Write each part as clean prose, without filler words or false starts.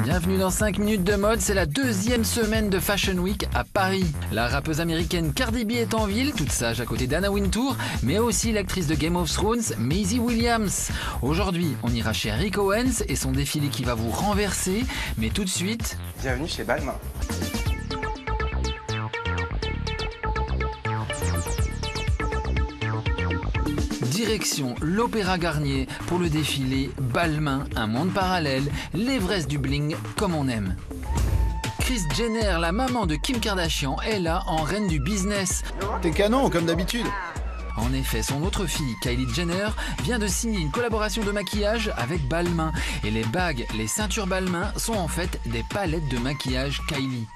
Bienvenue dans 5 minutes de mode, c'est la deuxième semaine de Fashion Week à Paris. La rappeuse américaine Cardi B est en ville, toute sage à côté d'Anna Wintour, mais aussi l'actrice de Game of Thrones, Maisie Williams. Aujourd'hui, on ira chez Rick Owens et son défilé qui va vous renverser, mais tout de suite... Bienvenue chez Balmain. Direction l'Opéra Garnier pour le défilé Balmain, un monde parallèle, l'Everest du bling comme on aime. Kris Jenner, la maman de Kim Kardashian, est là en reine du business. T'es canon, comme d'habitude. En effet, son autre fille, Kylie Jenner, vient de signer une collaboration de maquillage avec Balmain. Et les bagues, les ceintures Balmain sont en fait des palettes de maquillage Kylie.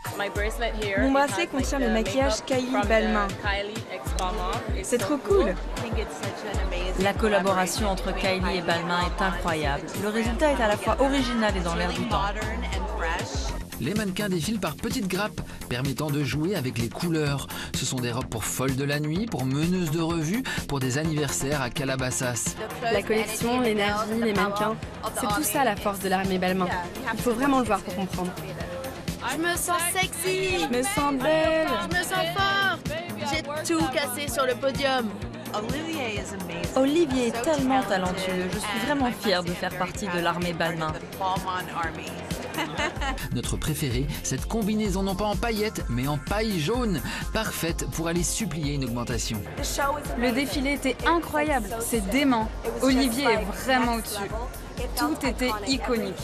Mon bracelet contient le maquillage Kylie Balmain. C'est trop cool. La collaboration entre Kylie et Balmain est incroyable. Le résultat est à la fois original et dans l'air du temps. Les mannequins défilent par petites grappes, permettant de jouer avec les couleurs. Ce sont des robes pour folles de la nuit, pour meneuses de revue, pour des anniversaires à Calabasas. La collection, l'énergie, les mannequins, c'est tout ça la force de l'armée Balmain. Il faut vraiment le voir pour comprendre. Je me sens sexy. Je me sens belle. Je me sens fort. J'ai tout cassé sur le podium. Olivier est tellement talentueux. Je suis vraiment fière de faire partie de l'armée Balmain. Notre préféré, cette combinaison non pas en paillettes, mais en paille jaune, parfaite pour aller supplier une augmentation. Le défilé était incroyable. C'est dément. Olivier est vraiment au-dessus. Tout était iconique.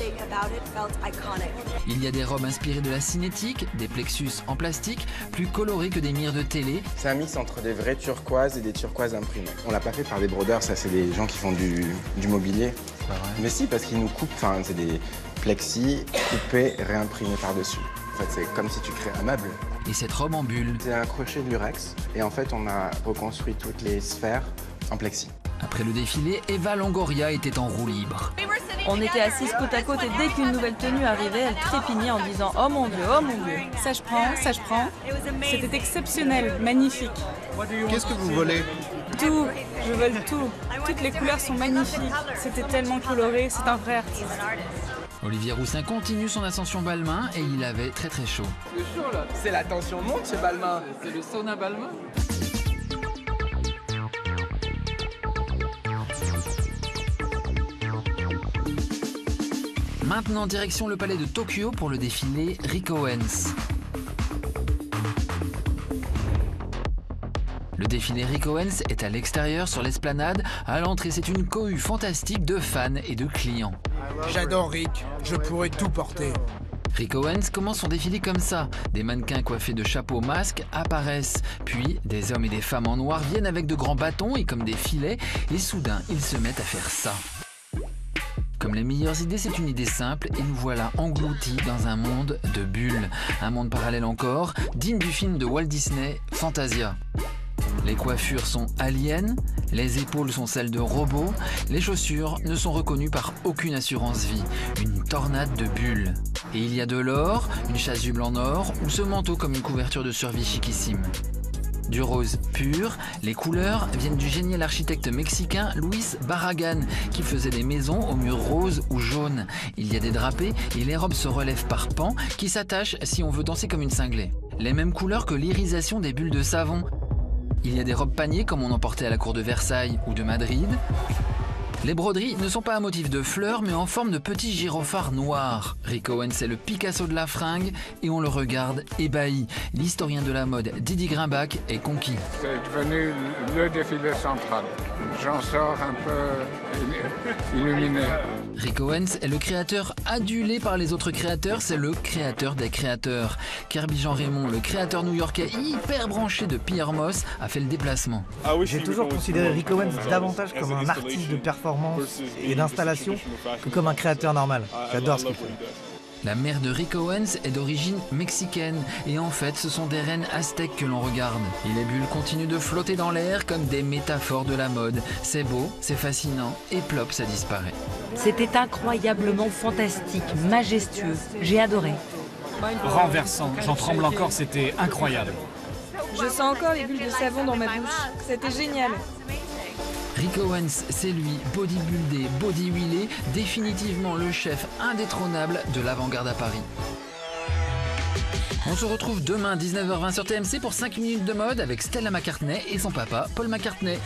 Il y a des robes inspirées de la cinétique, des plexus en plastique, plus colorés que des mires de télé. C'est un mix entre des vrais turquoises et des turquoises imprimées. On l'a pas fait par des brodeurs, ça c'est des gens qui font du mobilier. Mais si, parce qu'ils nous coupent, enfin c'est des plexis coupés, réimprimés par-dessus. En fait, c'est comme si tu crées un meuble. Et cette robe en bulle. C'est un crochet de lurex et en fait on a reconstruit toutes les sphères en plexi. Après le défilé, Eva Longoria était en roue libre. On était assises côte à côte et dès qu'une nouvelle tenue arrivait, elle trépignait en disant « Oh mon Dieu, oh mon Dieu !» Ça je prends, ça je prends. C'était exceptionnel, magnifique. Qu'est-ce que vous volez? Tout, je vole tout. Toutes les couleurs sont magnifiques. C'était tellement coloré, c'est un vrai artiste. Olivier Roussin continue son ascension Balmain et il avait très très chaud. C'est chaud là. C'est la tension monte chez Balmain. C'est le sauna Balmain. Maintenant, direction le palais de Tokyo pour le défilé Rick Owens. Le défilé Rick Owens est à l'extérieur sur l'esplanade. À l'entrée, c'est une cohue fantastique de fans et de clients. J'adore Rick, je pourrais tout porter. Rick Owens commence son défilé comme ça. Des mannequins coiffés de chapeaux masques apparaissent. Puis, des hommes et des femmes en noir viennent avec de grands bâtons et comme des filets. Et soudain, ils se mettent à faire ça. Comme les meilleures idées, c'est une idée simple et nous voilà engloutis dans un monde de bulles. Un monde parallèle encore, digne du film de Walt Disney, Fantasia. Les coiffures sont aliens, les épaules sont celles de robots, les chaussures ne sont reconnues par aucune assurance vie. Une tornade de bulles. Et il y a de l'or, une chasuble en or ou ce manteau comme une couverture de survie chiquissime. Du rose pur, les couleurs viennent du génial architecte mexicain Luis Barragan qui faisait des maisons aux murs roses ou jaunes. Il y a des drapés et les robes se relèvent par pans qui s'attachent si on veut danser comme une cinglée. Les mêmes couleurs que l'irisation des bulles de savon. Il y a des robes paniers comme on en portait à la cour de Versailles ou de Madrid. Les broderies ne sont pas à motif de fleurs mais en forme de petits gyrophares noirs. Rick Owens est le Picasso de la fringue et on le regarde ébahi. L'historien de la mode Didi Grimbach est conquis. C'est devenu le défilé central. J'en sors un peu illuminé. Rick Owens est le créateur adulé par les autres créateurs, c'est le créateur des créateurs. Kirby Jean Raymond, le créateur new-yorkais hyper branché de Pierre Moss, a fait le déplacement. J'ai toujours considéré Rick Owens davantage comme un artiste de performance et d'installation que comme un créateur normal. J'adore ce qu'il fait. La mère de Rick Owens est d'origine mexicaine et en fait ce sont des reines aztèques que l'on regarde. Et les bulles continuent de flotter dans l'air comme des métaphores de la mode. C'est beau, c'est fascinant et plop, ça disparaît. C'était incroyablement fantastique, majestueux. J'ai adoré. Renversant, j'en tremble encore, c'était incroyable. Je sens encore les bulles de savon dans ma bouche. C'était génial. Rick Owens, c'est lui, bodybuildé, body wheelé, définitivement le chef indétrônable de l'avant-garde à Paris. On se retrouve demain 19h20 sur TMC pour 5 minutes de mode avec Stella McCartney et son papa Paul McCartney.